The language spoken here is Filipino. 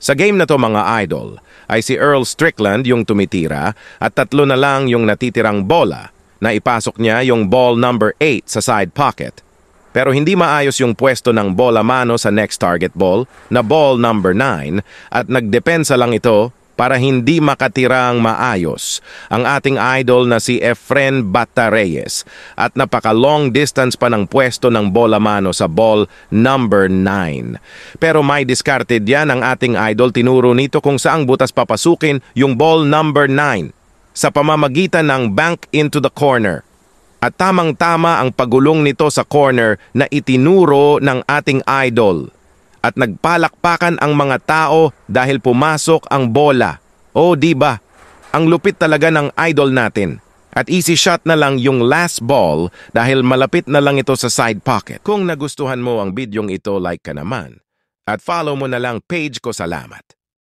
Sa game na to mga idol, ay si Earl Strickland yung tumitira at 3 na lang yung natitirang bola na ipasok niya yung ball number 8 sa side pocket. Pero hindi maayos yung pwesto ng bola mano sa next target ball na ball number 9 at nagdepensa lang ito para hindi makatirang maayos ang ating idol na si Efren Batareyes at napaka-long distance pa ng pwesto ng bola mano sa ball number 9. Pero may discarded yan ang ating idol, tinuro nito kung saang butas papasukin yung ball number 9 sa pamamagitan ng bank into the corner. At tamang-tama ang pagulong nito sa corner na itinuro ng ating idol. At nagpalakpakan ang mga tao dahil pumasok ang bola. O diba, ang lupit talaga ng idol natin. At easy shot na lang yung last ball dahil malapit na lang ito sa side pocket. Kung nagustuhan mo ang bidyong ito, like ka naman. At follow mo na lang page ko, salamat.